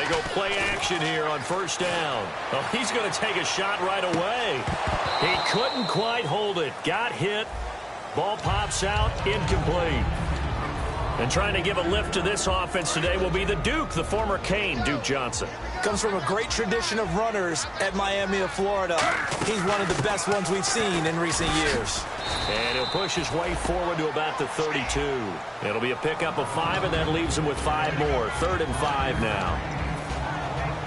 They go play action here on first down. Oh, he's going to take a shot right away. He couldn't quite hold it. Got hit. Ball pops out. Incomplete. And trying to give a lift to this offense today will be the Duke, the former Cane, Duke Johnson. Comes from a great tradition of runners at Miami of Florida. He's one of the best ones we've seen in recent years. And he'll push his way forward to about the 32. It'll be a pickup of 5, and that leaves him with 5 more. 3rd and 5 now.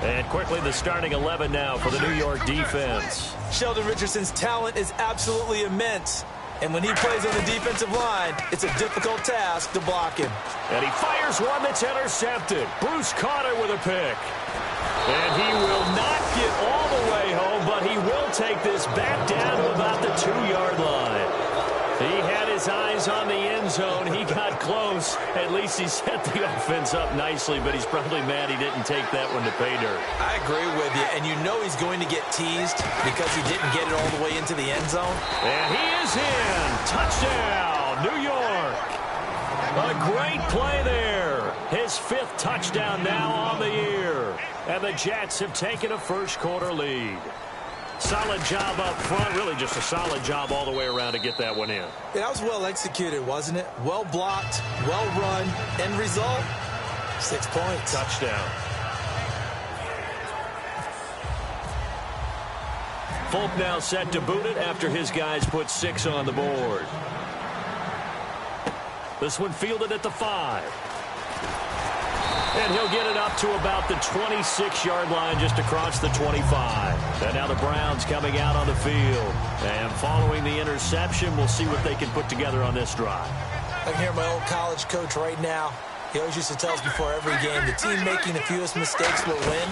And quickly the starting 11 now for the New York defense. Sheldon Richardson's talent is absolutely immense. And when he plays on the defensive line, it's a difficult task to block him. And he fires one that's intercepted. Bruce caught it with a pick. And he will not get all the way home, but he will take this back down to about the 2-yard line. He had his eyes on the end zone. He got close. At least he set the offense up nicely, but he's probably mad he didn't take that one to pay dirt. I agree with you, and you know he's going to get teased because he didn't get it all the way into the end zone. And he is in. Touchdown, New York. A great play there. His 5th touchdown now on the year. And the Jets have taken a first-quarter lead. Solid job up front. Really just a solid job all the way around to get that one in. Yeah, that was well executed, wasn't it? Well blocked, well run. End result, 6 points. Touchdown. Folk now set to boot it after his guys put 6 on the board. This one fielded at the 5. And he'll get it up to about the 26-yard line just across the 25. And now the Browns coming out on the field. And following the interception, we'll see what they can put together on this drive. I can hear my old college coach right now. He always used to tell us before every game, the team making the fewest mistakes will win.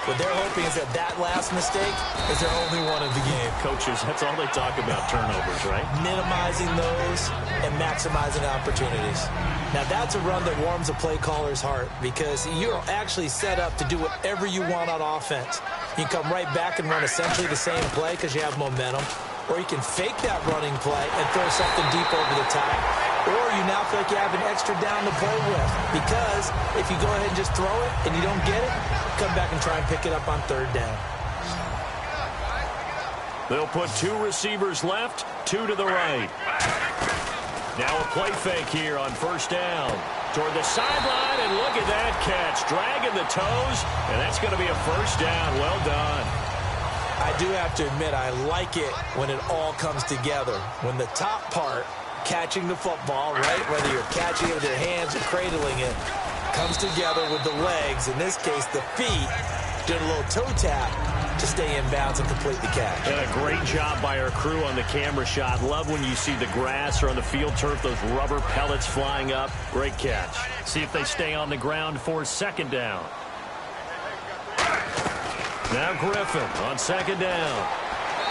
What they're hoping is that last mistake is their only one of the game. Coaches, that's all they talk about, turnovers, right? Minimizing those and maximizing opportunities. Now, that's a run that warms a play caller's heart because you're actually set up to do whatever you want on offense. You can come right back and run essentially the same play because you have momentum, or you can fake that running play and throw something deep over the top, or you now feel like you have an extra down to play with because if you go ahead and just throw it and you don't get it, come back and try and pick it up on 3rd down. They'll put 2 receivers left, 2 to the right. Now a play fake here on first down. Toward the sideline, and look at that catch. Dragging the toes, and that's going to be a first down. Well done. I do have to admit, I like it when it all comes together. When the top part, catching the football, right, whether you're catching it with your hands or cradling it, comes together with the legs, in this case the feet, doing a little toe tap to stay in bounds and complete the catch. And a great job by our crew on the camera shot. Love when you see the grass or on the field turf, those rubber pellets flying up. Great catch. See if they stay on the ground for 2nd down. Now Griffin on 2nd down.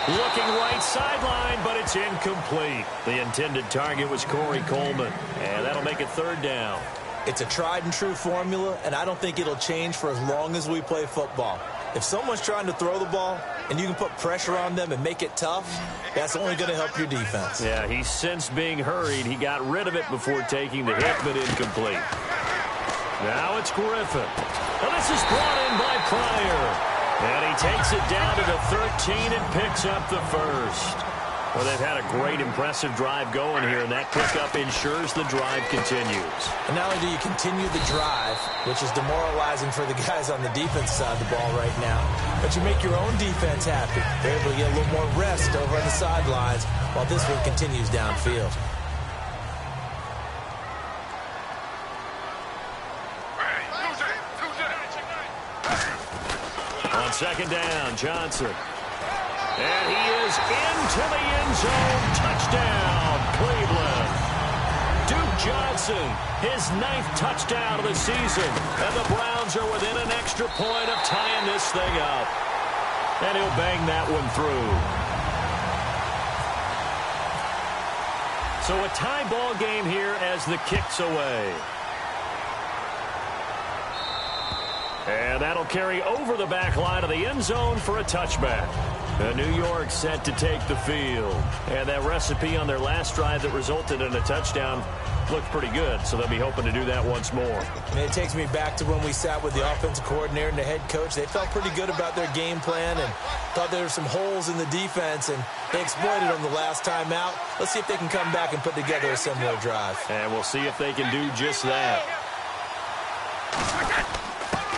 Looking right sideline, but it's incomplete. The intended target was Corey Coleman, and that'll make it 3rd down. It's a tried-and-true formula, and I don't think it'll change for as long as we play football. If someone's trying to throw the ball and you can put pressure on them and make it tough, that's only going to help your defense. Yeah, he sensed being hurried. He got rid of it before taking the hit, but incomplete. Now it's Griffin. Well, this is brought in by Pryor. And he takes it down to the 13 and picks up the 1st. Well, they've had a great, impressive drive going here, and that pickup ensures the drive continues. And not only do you continue the drive, which is demoralizing for the guys on the defense side of the ball right now, but you make your own defense happy. They're able to get a little more rest over on the sidelines while this one continues downfield. On 2nd down, Johnson. And he is into the end zone. Touchdown, Cleveland. Duke Johnson, his 9th touchdown of the season. And the Browns are within an extra point of tying this thing up. And he'll bang that one through. So a tie ball game here as the kick's away. And that'll carry over the back line of the end zone for a touchback. New York set to take the field. And that recipe on their last drive that resulted in a touchdown looked pretty good, so they'll be hoping to do that once more. And it takes me back to when we sat with the offensive coordinator and the head coach. They felt pretty good about their game plan and thought there were some holes in the defense, and they exploited them the last time out. Let's see if they can come back and put together a similar drive. And we'll see if they can do just that.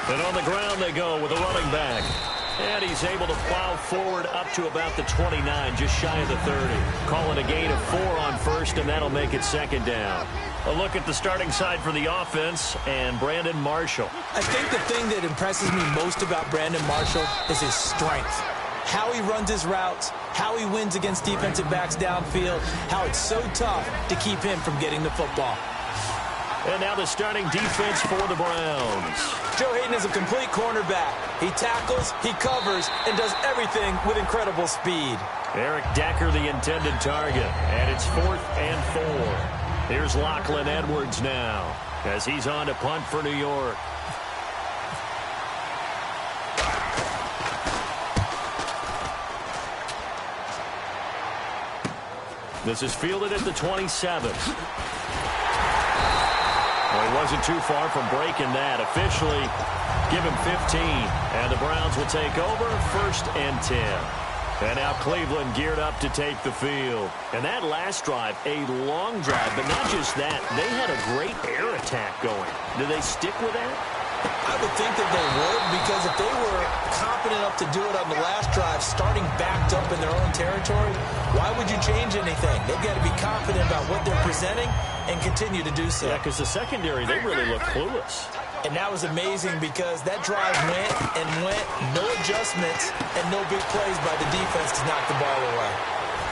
And on the ground they go with a running back. And he's able to plow forward up to about the 29, just shy of the 30. Calling a gain of 4 on first, and that'll make it second down. A look at the starting side for the offense, and Brandon Marshall. I think the thing that impresses me most about Brandon Marshall is his strength. How he runs his routes, how he wins against defensive backs downfield, how it's so tough to keep him from getting the football. And now the starting defense for the Browns. Joe Hayden is a complete cornerback. He tackles, he covers, and does everything with incredible speed. Eric Decker, the intended target, and it's 4th and 4. Here's Lachlan Edwards now as he's on to punt for New York. This is fielded at the 27. Well, he wasn't too far from breaking that. Officially, give him 15. And the Browns will take over 1st and 10. And now Cleveland geared up to take the field. And that last drive, a long drive, but not just that. They had a great air attack going. Do they stick with that? I would think that they would, because if they were confident enough to do it on the last drive, starting backed up in their own territory, why would you change anything? They've got to be confident about what they're presenting and continue to do so. Yeah, because the secondary, they really look clueless. And that was amazing because that drive went and went, no adjustments, and no big plays by the defense to knock the ball away.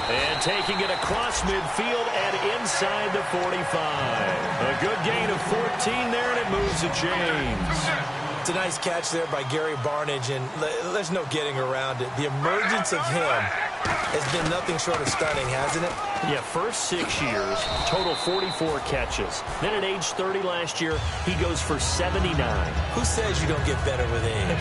And taking it across midfield and inside the 45. A good gain of 14 there, and it moves the chains. It's a nice catch there by Gary Barnidge, and there's no getting around it. The emergence of him has been nothing short of stunning, hasn't it? Yeah, first 6 years, total 44 catches. Then at age 30 last year, he goes for 79. Who says you don't get better with age?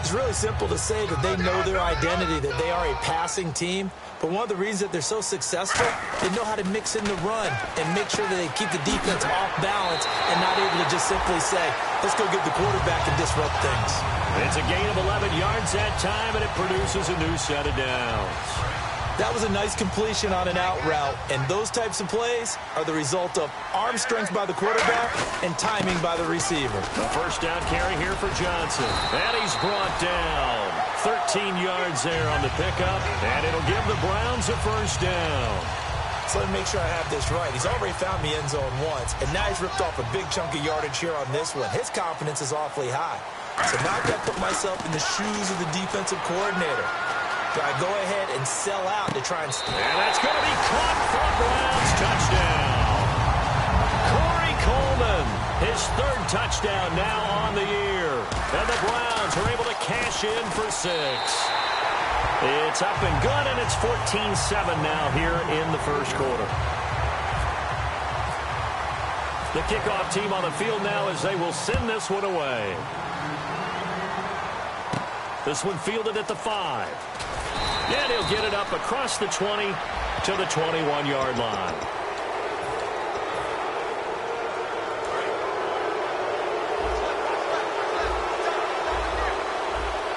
It's really simple to say that they know their identity, that they are a passing team. But one of the reasons that they're so successful, they know how to mix in the run and make sure that they keep the defense off balance and not able to just simply say, let's go get the quarterback and disrupt things. It's a gain of 11 yards that time, and it produces a new set of downs. That was a nice completion on an out route, and those types of plays are the result of arm strength by the quarterback and timing by the receiver. A first down carry here for Johnson, and he's brought down. 13 yards there on the pickup, and it'll give the Browns a first down. So let me make sure I have this right. He's already found the end zone once, and now he's ripped off a big chunk of yardage here on this one. His confidence is awfully high. So now I've got to put myself in the shoes of the defensive coordinator. Do I go ahead and sell out to try and... And that's going to be caught for a Browns touchdown. Corey Coleman, his 3rd touchdown now on the year. And the Browns are able to cash in for 6. It's up and good, and it's 14-7 now here in the first quarter. The kickoff team on the field now as they will send this one away. This one fielded at the 5. And he'll get it up across the 20 to the 21-yard line.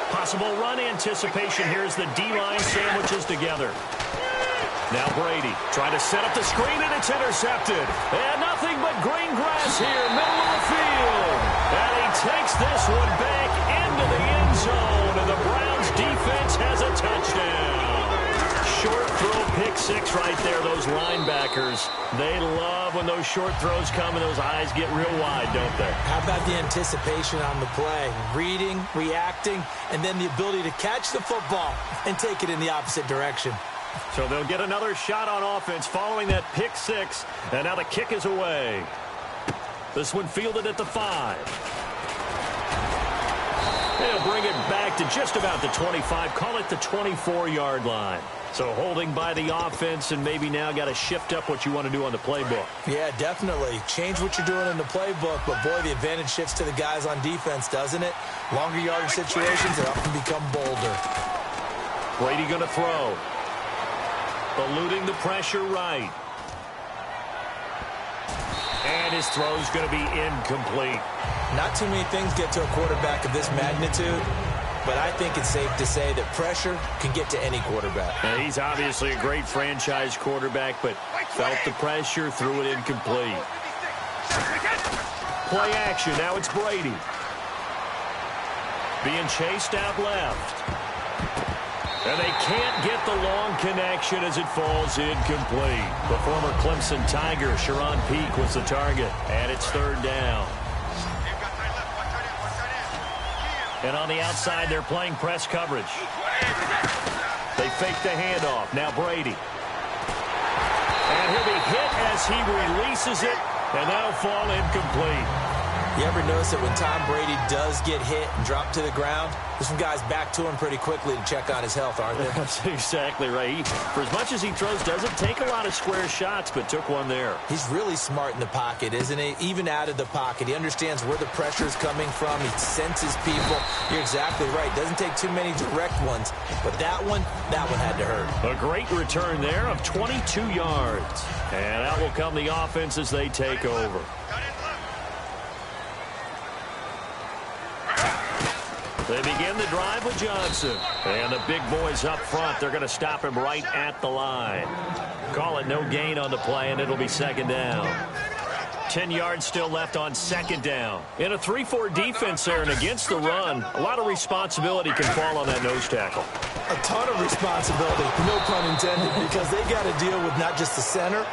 Possible run anticipation. Here's the D-line sandwiches together. Now Brady trying to set up the screen, and it's intercepted. And nothing but green grass here, middle of the field. And he takes this one back into the end zone, and the Browns defense has a touchdown. Short throw, pick 6 right there. Those linebackers, they love when those short throws come and those eyes get real wide, don't they? How about the anticipation on the play? Reading, reacting, and then the ability to catch the football and take it in the opposite direction. So they'll get another shot on offense following that pick 6, and now the kick is away. This one fielded at the 5. They'll bring it back to just about the 25, call it the 24-yard line. So holding by the offense, and maybe now got to shift up what you want to do on the playbook. Yeah, definitely. Change what you're doing in the playbook, but boy, the advantage shifts to the guys on defense, doesn't it? Longer yardage situations, they often become bolder. Brady going to throw. Eluding the pressure right. his throw is going to be incomplete. Not too many things get to a quarterback of this magnitude, but I think it's safe to say that pressure can get to any quarterback. Now, he's obviously a great franchise quarterback, but felt the pressure, threw it incomplete. Play action. Now it's Brady. Being chased out left. And they can't get the long connection as it falls incomplete. The former Clemson Tiger, Sharon Peak, was the target. And it's third down. And on the outside, they're playing press coverage. They fake the handoff. Now Brady. And he'll be hit as he releases it. And that'll fall incomplete. You ever notice that when Tom Brady does get hit and drop to the ground, there's some guys back to him pretty quickly to check on his health, aren't there? That's exactly right. For as much as he throws, doesn't take a lot of square shots, but took one there. He's really smart in the pocket, isn't he? Even out of the pocket. He understands where the pressure is coming from. He senses people. You're exactly right. Doesn't take too many direct ones. But that one had to hurt. A great return there of 22 yards. And out will come the offense as they take over. They begin the drive with Johnson. And the big boys up front, they're going to stop him right at the line. Call it no gain on the play, and it'll be second down. 10 yards still left on second down. In a 3-4 defense there and against the run, a lot of responsibility can fall on that nose tackle. A ton of responsibility, no pun intended, because they got to deal with not just the center,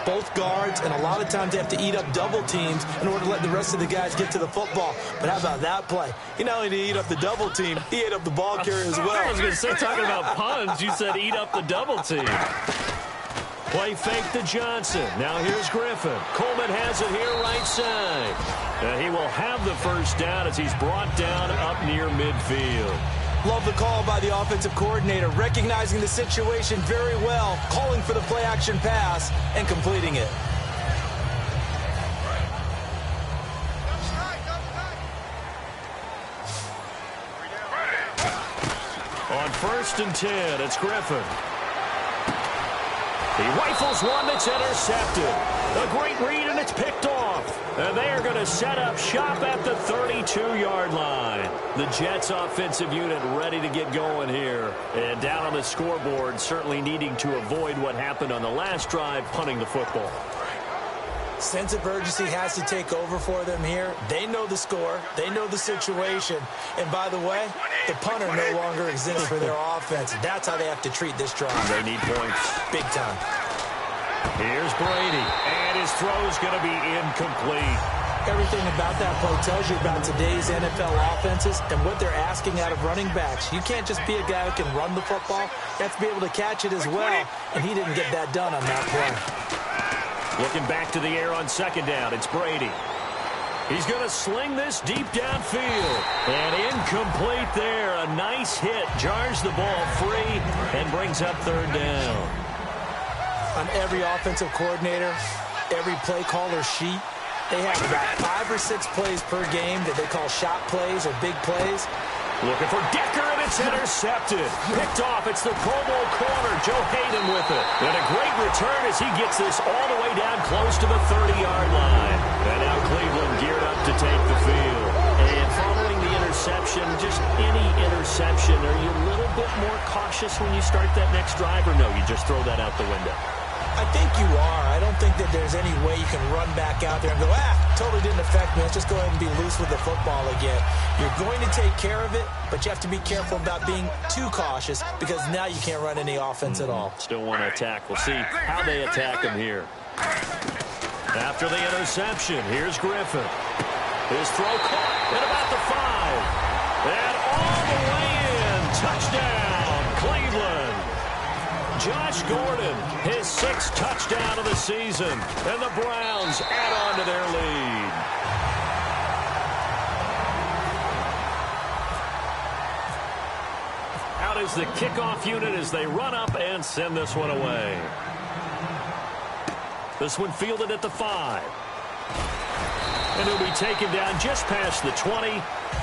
both guards, and a lot of times they have to eat up double teams in order to let the rest of the guys get to the football. But how about that play? He not only did he eat up the double team, he ate up the ball carrier as well. I was going to say, talking about puns, you said eat up the double team. Play fake to Johnson. Now here's Griffin. Coleman has it here right side. And he will have the first down as he's brought down up near midfield. Love the call by the offensive coordinator, recognizing the situation very well, calling for the play-action pass, and completing it. On 1st and 10, it's Griffin. He rifles one that's intercepted. A great read, and it's picked off. And they are going to set up shop at the 32-yard line. The Jets offensive unit ready to get going here. And down on the scoreboard, certainly needing to avoid what happened on the last drive, punting the football. Sense of urgency has to take over for them here. They know the score. They know the situation. And by the way, the punter no longer exists for their offense. That's how they have to treat this drive. They need points. Big time. Here's Brady. And his throw is going to be incomplete. Everything about that play tells you about today's NFL offenses and what they're asking out of running backs. You can't just be a guy who can run the football. You have to be able to catch it as well. And he didn't get that done on that play. Looking back to the air on second down, it's Brady. He's going to sling this deep downfield. And incomplete there. A nice hit. Jars the ball free and brings up third down. On every offensive coordinator, every play caller sheet, they have about 5 or 6 plays per game that they call shot plays or big plays. Looking for Decker, and it's intercepted. Picked off. It's the Pro Bowl corner. Joe Hayden with it. And a great return as he gets this all the way down close to the 30-yard line. And now Cleveland geared up to take the field. And following the interception, just any interception, are you a little bit more cautious when you start that next drive, or no, you just throw that out the window? I think you are. I don't think that there's any way you can run back out there and go, totally didn't affect me. Let's just go ahead and be loose with the football again. You're going to take care of it, but you have to be careful about being too cautious because now you can't run any offense at all. Still want to attack. We'll see how they attack him here. After the interception, here's Griffin. His throw caught at about the 5. And all the way in. Touchdown, Cleveland. Josh Gordon, his 6th touchdown of the season. And the Browns add on to their lead. Out is the kickoff unit as they run up and send this one away. This one fielded at the 5. And he'll be taken down just past the 20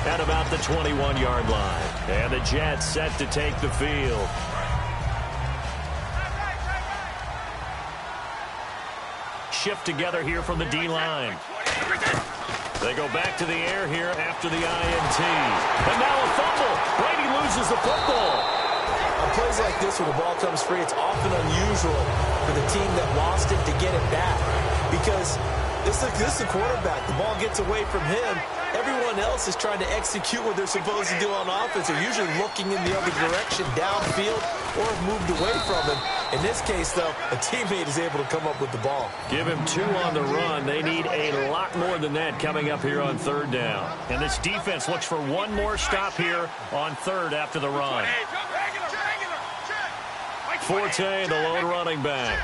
at about the 21-yard line. And the Jets set to take the field. Shift together here from the D-line. They go back to the air here after the INT. And now a fumble. Brady loses the football. On plays like this where the ball comes free, it's often unusual for the team that lost it to get it back. Because this is a quarterback. The ball gets away from him. Everyone else is trying to execute what they're supposed to do on offense. They're usually looking in the other direction, downfield, or have moved away from him. In this case, though, a teammate is able to come up with the ball. Give him 2 on the run. They need a lot more than that coming up here on 3rd down. And this defense looks for one more stop here on 3rd after the run. Forte, the lone running back.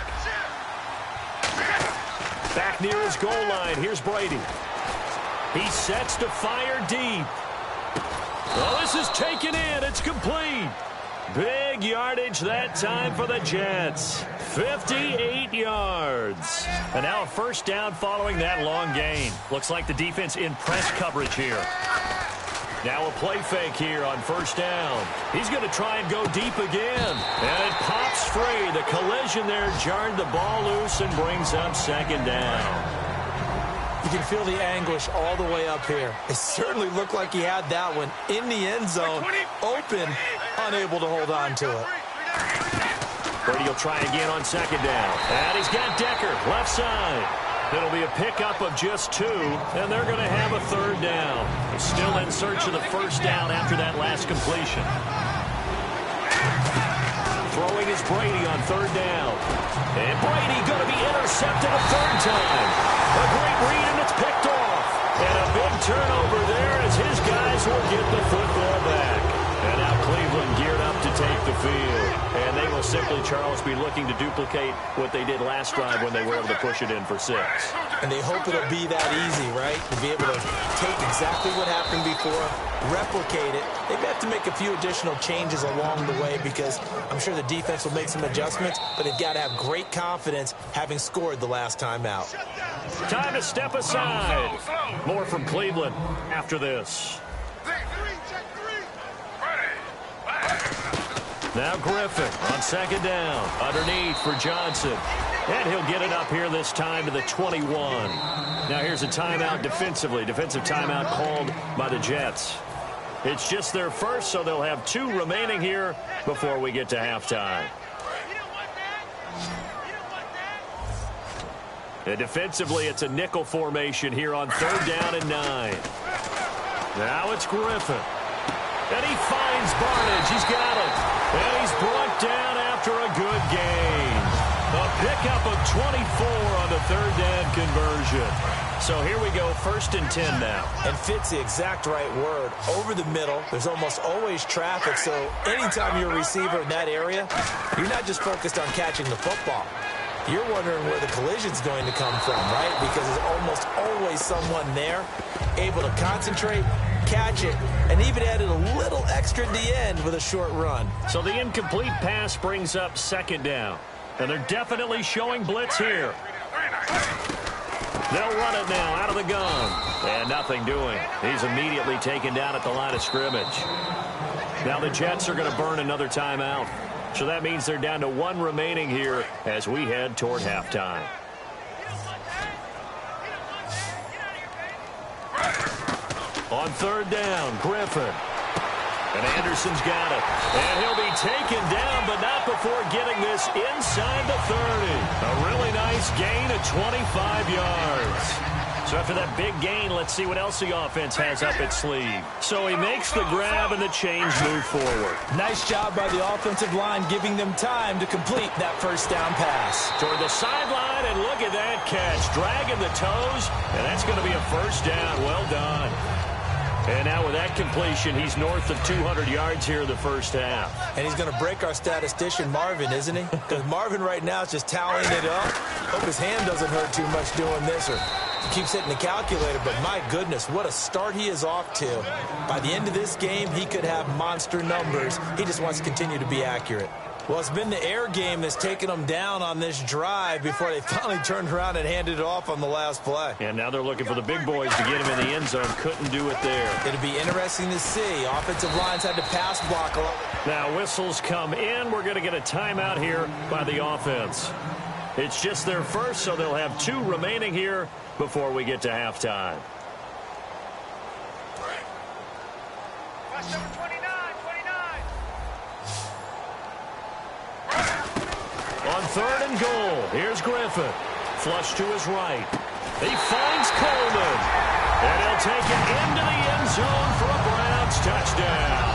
Back near his goal line. Here's Brady. He sets to fire deep. Well, this is taken in. It's complete. Big yardage that time for the Jets. 58 yards. And now a first down following that long gain. Looks like the defense in press coverage here. Now a play fake here on 1st down. He's going to try and go deep again. And it pops free. The collision there jarred the ball loose and brings up 2nd down. You can feel the anguish all the way up here. It certainly looked like he had that one in the end zone, open, unable to hold on to it. Brady will try again on 2nd down. And he's got Decker, left side. It'll be a pickup of just 2, and they're going to have a 3rd down. Still in search of the 1st down after that last completion. Throwing is Brady on 3rd down. And Brady going to be intercepted a 3rd time. A great read, and it's picked off. And a big turnover there as his guys will get the football back. And now Cleveland geared up to take the field. And they will simply, Charles, be looking to duplicate what they did last drive when they were able to push it in for 6. And they hope it'll be that easy, right? To be able to take exactly what happened before, replicate it. They may have to make a few additional changes along the way because I'm sure the defense will make some adjustments, but they've got to have great confidence having scored the last time out. Time to step aside. More from Cleveland after this. Now Griffin on 2nd down. Underneath for Johnson. And he'll get it up here this time to the 21. Now here's a timeout defensively. Defensive timeout called by the Jets. It's just their first, so they'll have 2 remaining here before we get to halftime. And defensively, it's a nickel formation here on 3rd down and 9. Now it's Griffin. And he finds Barnage. He's got it. And he's brought down after a good gain. A pickup of 24 on the 3rd down conversion. So here we go, 1st and 10 now. And fits the exact right word. Over the middle, there's almost always traffic. So anytime you're a receiver in that area, you're not just focused on catching the football. You're wondering where the collision's going to come from, right? Because there's almost always someone there able to concentrate, catch it, and even added a little extra at the end with a short run. So the incomplete pass brings up 2nd down. And they're definitely showing blitz here. They'll run it now out of the gun. And nothing doing. He's immediately taken down at the line of scrimmage. Now the Jets are going to burn another timeout. So that means they're down to 1 remaining here as we head toward halftime. On 3rd down, Griffin. And Anderson's got it. And he'll be taken down, but not before getting this inside the 30. A really nice gain of 25 yards. So after that big gain, let's see what else the offense has up its sleeve. So he makes the grab and the change move forward. Nice job by the offensive line, giving them time to complete that 1st down pass. Toward the sideline, and look at that catch. Dragging the toes, and that's going to be a 1st down. Well done. And now with that completion, he's north of 200 yards here in the 1st half. And he's going to break our statistician, Marvin, isn't he? Because Marvin right now is just tallying it up. Hope his hand doesn't hurt too much doing this, or keeps hitting the calculator. But my goodness, what a start he is off to. By the end of this game, he could have monster numbers. He just wants to continue to be accurate. Well, it's been the air game that's taken them down on this drive before they finally turned around and handed it off on the last play. And now they're looking for the big boys to get him in the end zone. Couldn't do it there. It'll be interesting to see. Offensive lines had to pass block a lot. Now whistles come in. We're going to get a timeout here by the offense. It's just their first, so they'll have 2 remaining here before we get to halftime. On 3rd and goal, here's Griffin. Flush to his right. He finds Coleman. And he'll take it into the end zone for a Browns touchdown.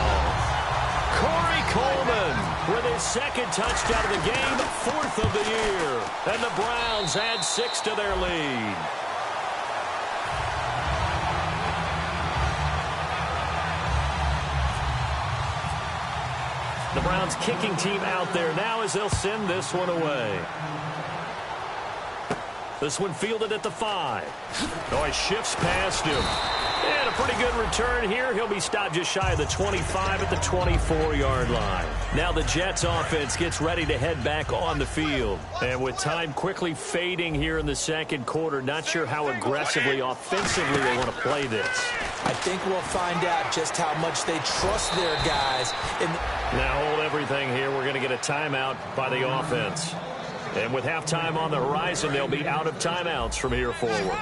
Corey Coleman with his 2nd touchdown of the game, 4th of the year. And the Browns add 6 to their lead. The Browns kicking team out there now as they'll send this one away. This one fielded at the 5. Oh, he shifts past him. And a pretty good return here. He'll be stopped just shy of the 25 at the 24-yard line. Now the Jets offense gets ready to head back on the field. And with time quickly fading here in the 2nd quarter, not sure how aggressively, offensively they want to play this. I think we'll find out just how much they trust their guys. Now hold everything here. We're going to get a timeout by the offense. And with halftime on the horizon, they'll be out of timeouts from here forward.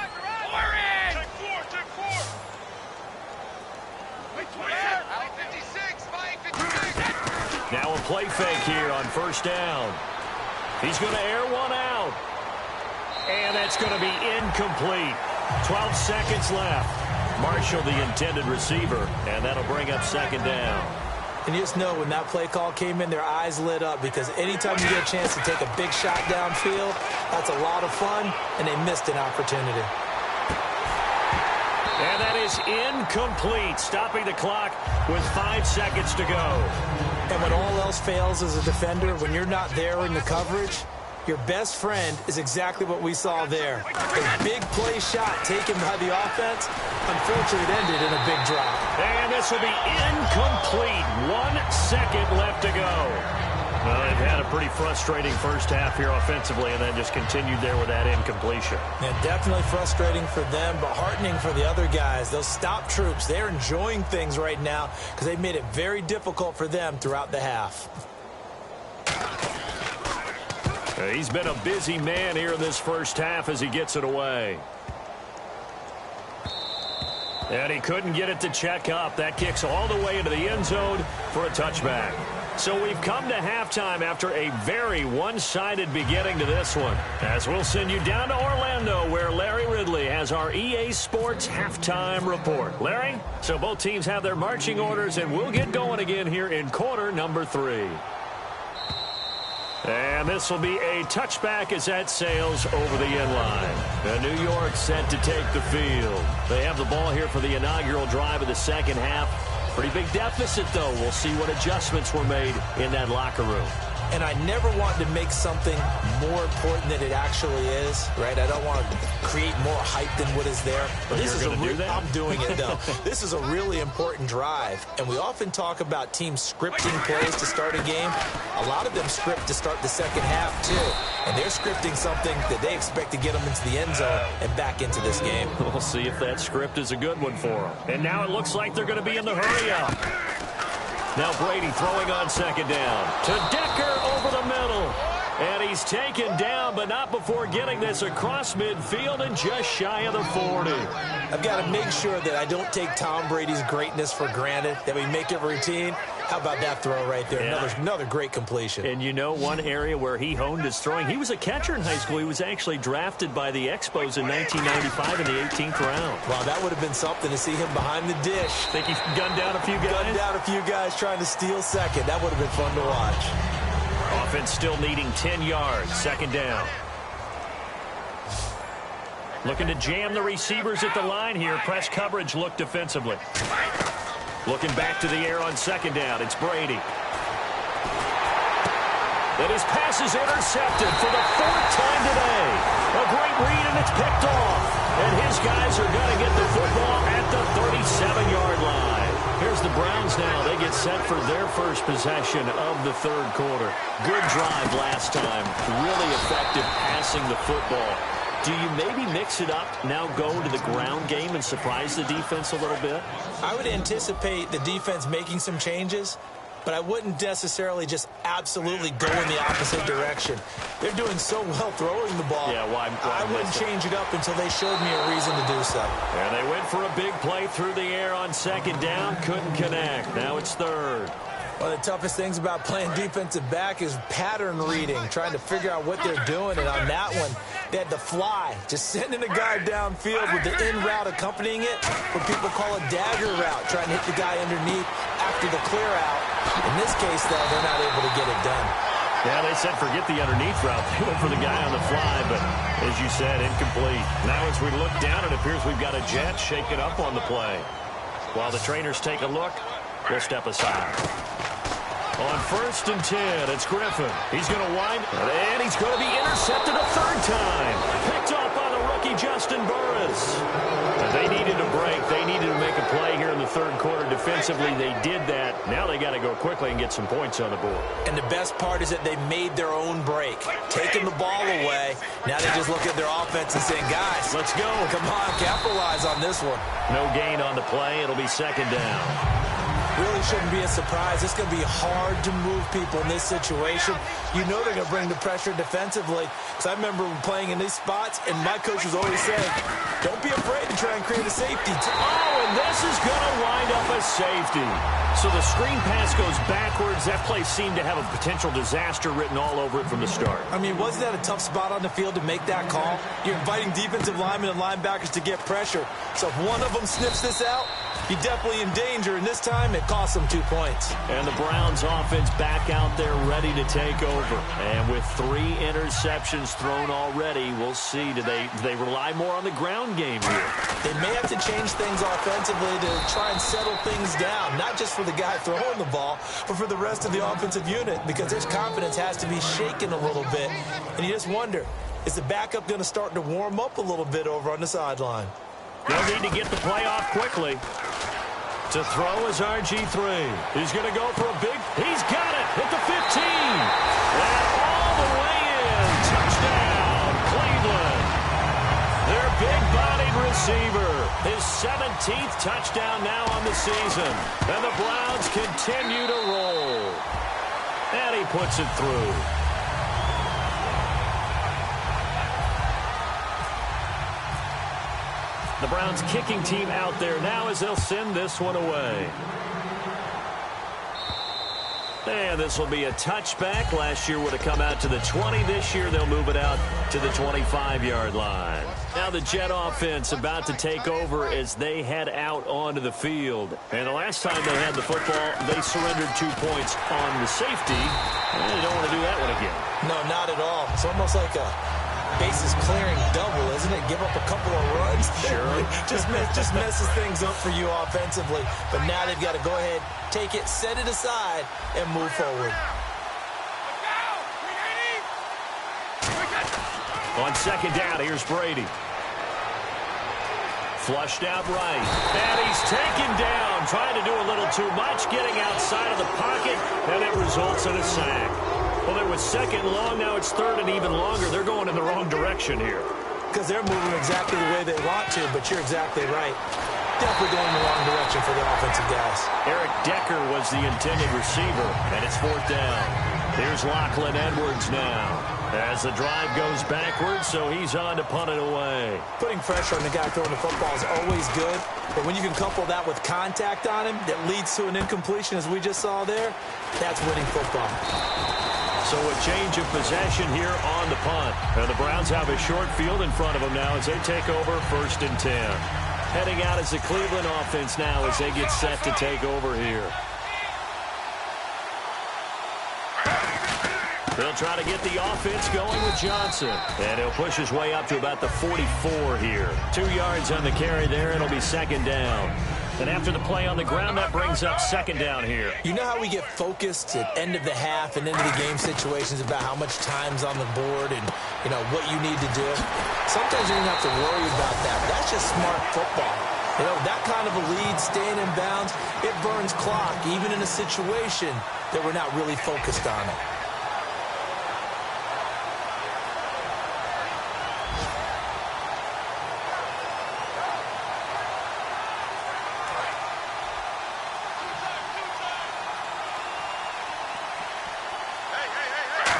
Now a play fake here on 1st down. He's going to air one out. And that's going to be incomplete. 12 seconds left. Marshall, the intended receiver, and that'll bring up 2nd down. And you just know when that play call came in, their eyes lit up because anytime you get a chance to take a big shot downfield, that's a lot of fun, and they missed an opportunity. And that is incomplete, stopping the clock with 5 seconds to go. And when all else fails as a defender, when you're not there in the coverage, your best friend is exactly what we saw there. A big play shot taken by the offense. Unfortunately, it ended in a big drop. And this will be incomplete. 1 second left to go. Well, they've had a pretty frustrating first half here offensively, and then just continued there with that incompletion. Yeah, definitely frustrating for them, but heartening for the other guys. Those stop troops, they're enjoying things right now because they made it very difficult for them throughout the half. He's been a busy man here in this first half as he gets it away. And he couldn't get it to check up. That kicks all the way into the end zone for a touchback. So we've come to halftime after a very one-sided beginning to this one. As we'll send you down to Orlando, where Larry Ridley has our EA Sports halftime report. Larry, so both teams have their marching orders, and we'll get going again here in quarter number 3. And this will be a touchback as that sails over the end line. And New York set to take the field. They have the ball here for the inaugural drive of the second half. Pretty big deficit, though. We'll see what adjustments were made in that locker room. And I never want to make something more important than it actually is, right? I don't want to create more hype than what is there. But this is I'm doing it, though. This is a really important drive. And we often talk about teams scripting plays to start a game. A lot of them script to start the second half, too. And they're scripting something that they expect to get them into the end zone and back into this game. We'll see if that script is a good one for them. And now it looks like they're going to be in the hurry-up. Now Brady throwing on second down to Decker over the middle. And he's taken down, but not before getting this across midfield and just shy of the 40. I've got to make sure that I don't take Tom Brady's greatness for granted, that we make it routine. How about that throw right there? Yeah. Another great completion. And you know one area where he honed his throwing, he was a catcher in high school. He was actually drafted by the Expos in 1995 in the 18th round. Wow, that would have been something to see him behind the dish. Think he gunned down a few guys? Gunned down a few guys trying to steal second. That would have been fun to watch. Offense still needing 10 yards. Second down. Looking to jam the receivers at the line here. Press coverage look defensively. Looking back to the air on second down. It's Brady. And his pass is intercepted for the 4th time today. A great read, and it's picked off. And his guys are going to get the football at the 37-yard line. Here's the Browns now. They get set for their first possession of the third quarter. Good drive last time. Really effective passing the football. Do you maybe mix it up, now go to the ground game and surprise the defense a little bit? I would anticipate the defense making some changes. but I wouldn't necessarily just absolutely go in the opposite direction. They're doing so well throwing the ball. Yeah, why I wouldn't change it up until they showed me a reason to do so. And they went for a big play through the air on second down. Couldn't connect. Now it's third. One of the toughest things about playing defensive back is pattern reading, trying to figure out what they're doing. And on that one, they had the fly, just sending a guy downfield with the in route accompanying it, what people call a dagger route, trying to hit the guy underneath after the clear out. In this case, though, they're not able to get it done. Yeah, they said forget the underneath route. They went for the guy on the fly, but as you said, incomplete. Now as we look down, it appears we've got a jet shaking up on the play. While the trainers take a look, we'll step aside. On 1st and 10, it's Griffin. He's going to wind, and he's going to be intercepted a third time. Picked off by the rookie Justin Burris. They needed a break. They needed to make a play here in the third quarter defensively. They did that. Now they got to go quickly and get some points on the board. And the best part is that they made their own break, taking the ball away. Now they just look at their offense and saying, guys, let's go. Come on, capitalize on this one. No gain on the play. It'll be second down. Really shouldn't be a surprise. It's going to be hard to move people in this situation. You know they're going to bring the pressure defensively. Because I remember playing in these spots, and my coach was always saying, don't be afraid to try and create a safety. Oh, and this is going to wind up a safety. So the screen pass goes backwards. That play seemed to have a potential disaster written all over it from the start. I mean, wasn't that a tough spot on the field to make that call? You're inviting defensive linemen and linebackers to get pressure. So if one of them sniffs this out, you're definitely in danger, and this time it cost them 2 points. And the Browns offense back out there ready to take over. And with 3 interceptions thrown already, we'll see. Do they rely more on the ground game here? They may have to change things offensively to try and settle things down, not just for the guy throwing the ball, but for the rest of the offensive unit, because his confidence has to be shaken a little bit. And you just wonder, is the backup going to start to warm up a little bit over on the sideline? They'll need to get the play off quickly. To throw is RG3. He's going to go for a big... He's got it at the 15. And all the way in. Touchdown, Cleveland. Their big-bodied receiver. His 17th touchdown now on the season. And the Browns continue to roll. And he puts it through. The Browns kicking team out there now as they'll send this one away. And this will be a touchback. Last year would have come out to the 20. This year they'll move it out to the 25-yard line. Now the Jet offense about to take over as they head out onto the field. And the last time they had the football, they surrendered 2 points on the safety. And they don't want to do that one again. No, not at all. It's almost like a bases clearing double, isn't it? Give up a couple of runs. Sure. just messes things up for you offensively. But now they've got to go ahead, take it, set it aside, and move forward. On second down, here's Brady. Flushed out right. And he's taken down, trying to do a little too much, getting outside of the pocket, and it results in a sack. Well, it was second long. Now it's third and even longer. They're going in the wrong direction here. Because they're moving exactly the way they want to, but you're exactly right. Definitely going in the wrong direction for the offensive guys. Eric Decker was the intended receiver, and it's fourth down. Here's Lachlan Edwards now. As the drive goes backwards, so he's on to punt it away. Putting pressure on the guy throwing the football is always good, but when you can couple that with contact on him that leads to an incompletion, as we just saw there, that's winning football. So a change of possession here on the punt. And the Browns have a short field in front of them now as they take over 1st and 10. Heading out is the Cleveland offense now as they get set to take over here. They'll try to get the offense going with Johnson. And he'll push his way up to about the 44 here. 2 yards on the carry there. It'll be second down. And after the play on the ground, that brings up second down here. You know how we get focused at end of the half and into the game situations about how much time's on the board and, you know, what you need to do? Sometimes you don't have to worry about that. That's just smart football. You know, that kind of a lead, staying in bounds, it burns clock, even in a situation that we're not really focused on it.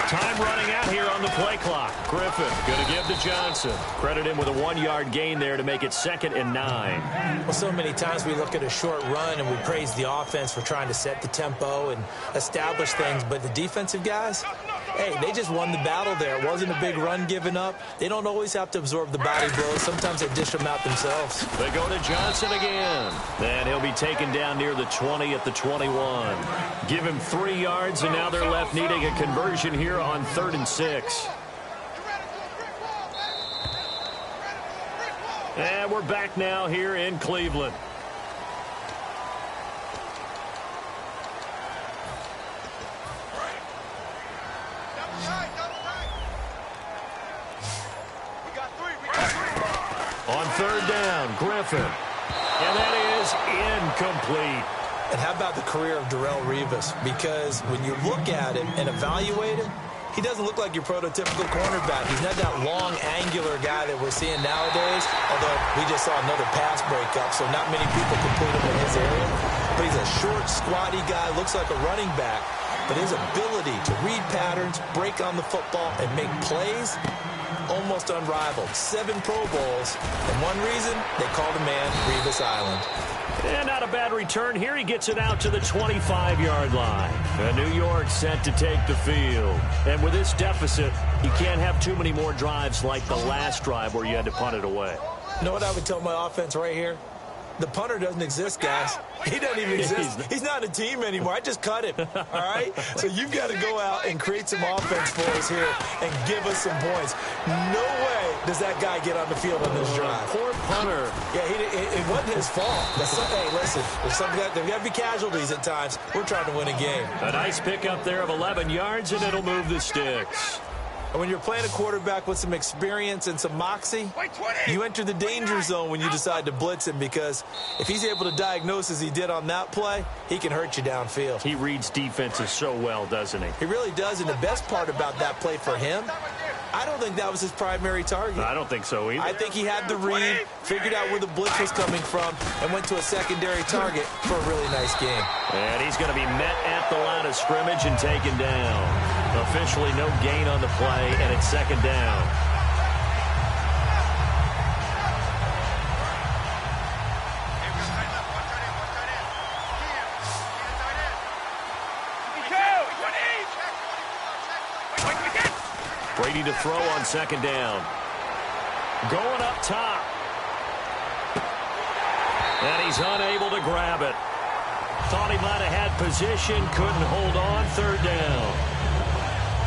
Time running out here on the play clock. Griffin going to give to Johnson. Credit him with a 1-yard gain there to make it 2nd and 9. Well, so many times we look at a short run and we praise the offense for trying to set the tempo and establish things, but the defensive guys, hey, they just won the battle there. It wasn't a big run given up. They don't always have to absorb the body blows. Sometimes they dish them out themselves. They go to Johnson again. And he'll be taken down near the 20 at the 21. Give him 3 yards, and now they're left needing a conversion here on 3rd and 6. And we're back now here in Cleveland. On 3rd down, Griffin. And that is incomplete. And how about the career of Htownrida832's? Because when you look at him and evaluate him, he doesn't look like your prototypical cornerback. He's not that long, angular guy that we're seeing nowadays, although we just saw another pass breakup, so not many people can put him in his area. But he's a short, squatty guy, looks like a running back. But his ability to read patterns, break on the football, and make plays, almost unrivaled. 7 Pro Bowls, and one reason, they call the man Revis Island. And not a bad return here. He gets it out to the 25-yard line. And New York set to take the field. And with this deficit, you can't have too many more drives like the last drive where you had to punt it away. You know what I would tell my offense right here? The punter doesn't exist, guys. He doesn't even exist. He's not a team anymore. I just cut him, all right? So you've got to go out and create some offense for us here and give us some points. No way does that guy get on the field on this drive. Poor punter. Yeah, it wasn't his fault. Hey, listen, there's got to be casualties at times. We're trying to win a game. A nice pickup there of 11 yards, and it'll move the sticks. And when you're playing a quarterback with some experience and some moxie, you enter the danger zone when you decide to blitz him, because if he's able to diagnose as he did on that play, he can hurt you downfield. He reads defenses so well, doesn't he? He really does, and the best part about that play for him, I don't think that was his primary target. I don't think so either. I think he had the read, figured out where the blitz was coming from, and went to a secondary target for a really nice game. And he's going to be met at the line of scrimmage and taken down. Officially no gain on the play, and it's 2nd down. Brady to throw on 2nd down. Going up top. And he's unable to grab it. Thought he might have had position, couldn't hold on. 3rd down.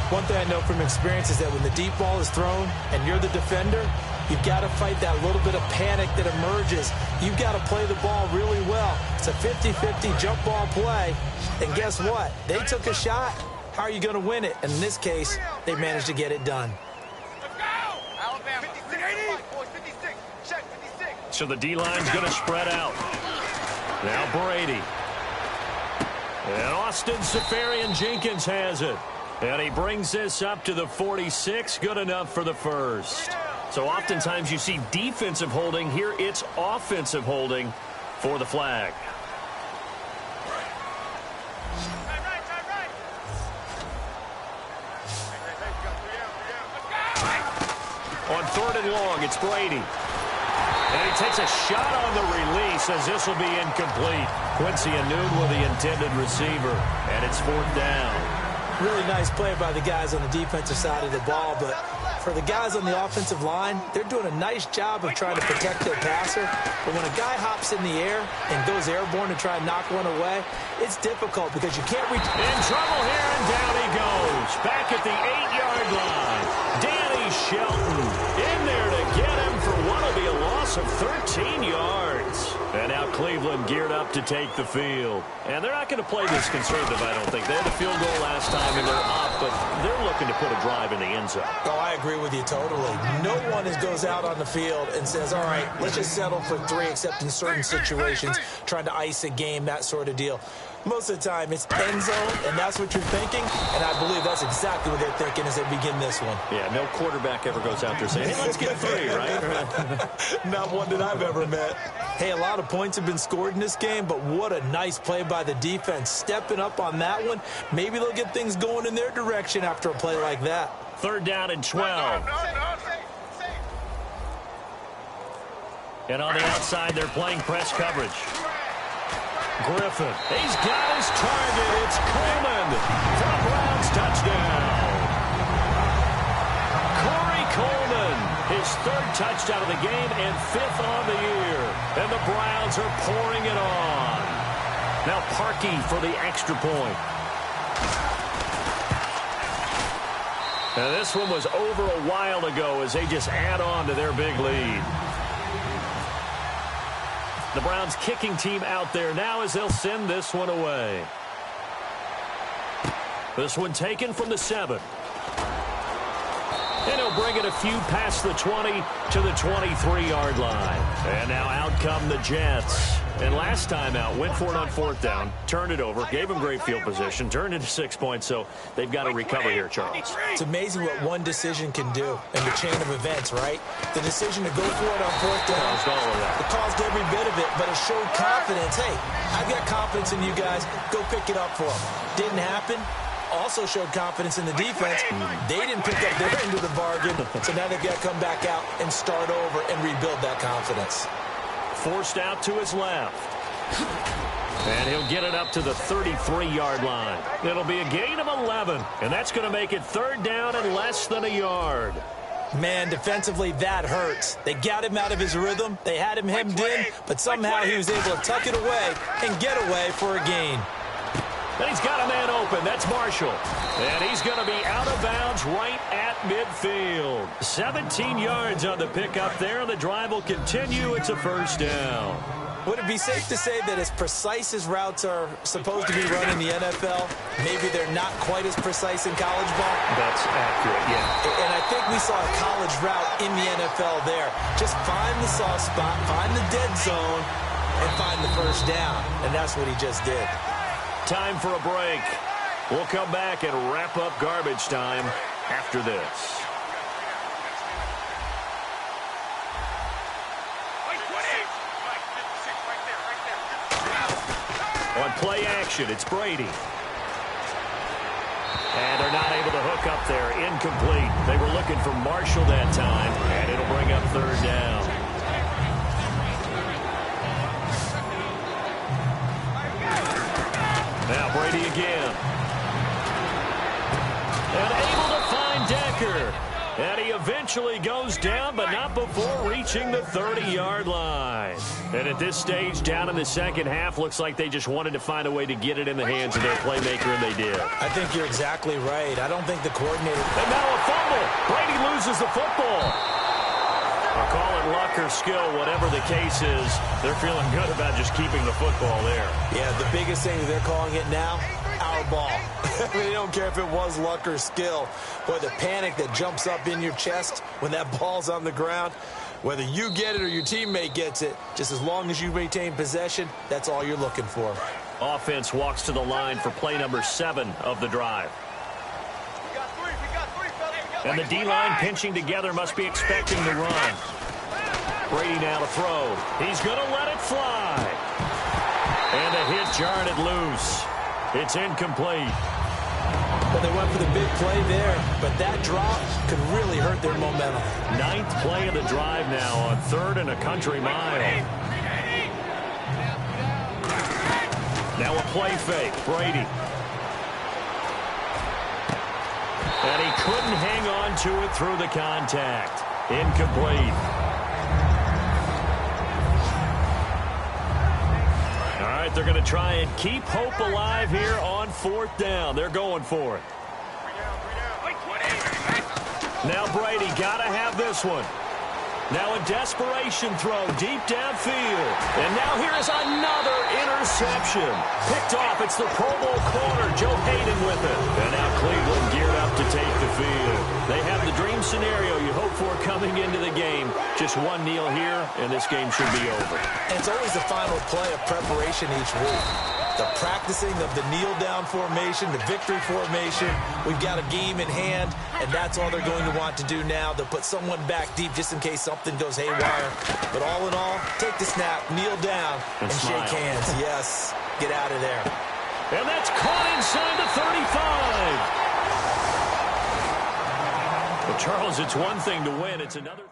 One thing I know from experience is that when the deep ball is thrown and you're the defender, you've got to fight that little bit of panic that emerges. You've got to play the ball really well. It's a 50-50 jump ball play. And guess what? They took a shot. How are you going to win it? And in this case, they managed to get it done. So the D-line's going to spread out. Now Brady. And Austin Safarian-Jenkins has it. And he brings this up to the 46. Good enough for the first. So oftentimes you see defensive holding. Here it's offensive holding for the flag. On 3rd and long, it's Brady. And he takes a shot on the release as this will be incomplete. Quincy Anoon with the intended receiver. And it's 4th down. Really nice play by the guys on the defensive side of the ball, but for the guys on the offensive line, they're doing a nice job of trying to protect their passer. But when a guy hops in the air and goes airborne to try and knock one away, it's difficult because you can't reach. In trouble here, and down he goes. Back at the 8-yard line. Danny Shelton in there to get him for what will be a loss of 13 yards. And now Cleveland geared up to take the field. And they're not going to play this conservative, I don't think. They had a field goal last time, and they're up, but they're looking to put a drive in the end zone. Oh, I agree with you totally. No one goes out on the field and says, all right, let's just settle for 3, except in certain situations, trying to ice a game, that sort of deal. Most of the time, it's end zone, and that's what you're thinking. And I believe that's exactly what they're thinking as they begin this one. Yeah, no quarterback ever goes out there saying, hey, let's get 3, right? Not one that I've ever met. Hey, a lot of points have been scored in this game, but what a nice play by the defense. Stepping up on that one, maybe they'll get things going in their direction after a play like that. 3rd down and 12. And on the outside, they're playing press coverage. Griffin, he's got his target. It's Coleman for a Browns touchdown. Corey Coleman, his 3rd touchdown of the game and 5th on the year. And the Browns are pouring it on. Now Parkey for the extra point. Now this one was over a while ago as they just add on to their big lead. The Browns kicking team out there now as they'll send this one away. This one taken from the 7. And he'll bring it a few past the 20 to the 23-yard line. And now out come the Jets. And last time out, went for it on 4th down, turned it over, gave them great field position, turned into 6 points, so they've got to recover here, Charles. It's amazing what one decision can do in the chain of events, right? The decision to go for it on 4th down, it caused every bit of it, but it showed confidence. Hey, I've got confidence in you guys. Go pick it up for them. Didn't happen. Also showed confidence in the defense. They didn't pick up their end of the bargain, so now they've got to come back out and start over and rebuild that confidence. Forced out to his left. And he'll get it up to the 33-yard line. It'll be a gain of 11, and that's going to make it 3rd down and less than a yard. Man, defensively, that hurts. They got him out of his rhythm. They had him hemmed in, but somehow he was able to tuck it away and get away for a gain. And he's got a man open. That's Marshall. And he's going to be out of bounds right at midfield. 17 yards on the pickup there. The drive will continue. It's a 1st down. Would it be safe to say that as precise as routes are supposed to be run in the NFL, maybe they're not quite as precise in college ball? That's accurate, yeah. And I think we saw a college route in the NFL there. Just find the soft spot, find the dead zone, and find the 1st down. And that's what he just did. Time for a break. We'll come back and wrap up garbage time after this. On play action, it's Brady. And they're not able to hook up there. Incomplete. They were looking for Marshall that time, and it'll bring up 3rd down. Now Brady again. And able to find Decker. And he eventually goes down, but not before reaching the 30-yard line. And at this stage, down in the 2nd half, looks like they just wanted to find a way to get it in the hands of their playmaker, and they did. I think you're exactly right. I don't think the coordinator... And now a fumble. Brady loses the football. I'll call it luck or skill, whatever the case is. They're feeling good about just keeping the football there. Yeah, the biggest thing they're calling it now, our ball. They don't care if it was luck or skill. Boy, the panic that jumps up in your chest when that ball's on the ground, whether you get it or your teammate gets it, just as long as you maintain possession, that's all you're looking for. Offense walks to the line for play number 7 of the drive. And the D-line pinching together must be expecting the run. Brady now to throw. He's going to let it fly. And the hit jarred it loose. It's incomplete. Well, they went for the big play there, but that drop could really hurt their momentum. 9th play of the drive now on 3rd and a country mile. Now a play fake. Brady. And he couldn't hang on to it through the contact. Incomplete. All right, they're going to try and keep hope alive here on 4th down. They're going for it. Now Brady got to have this one. Now a desperation throw deep downfield. And now here is another interception. Picked off. It's the Pro Bowl corner, Joe Hayden with it. And now Cleveland geared up to take the field. They have the dream scenario you hope for coming into the game. Just one kneel here, and this game should be over. And it's always the final play of preparation each week. the practicing of the kneel-down formation, the victory formation. We've got a game in hand, and that's all they're going to want to do now. They'll put someone back deep just in case something goes haywire. But all in all, take the snap, kneel down, and shake hands. Yes, get out of there. And that's caught inside the 35. Well, Charles, it's one thing to win. It's another.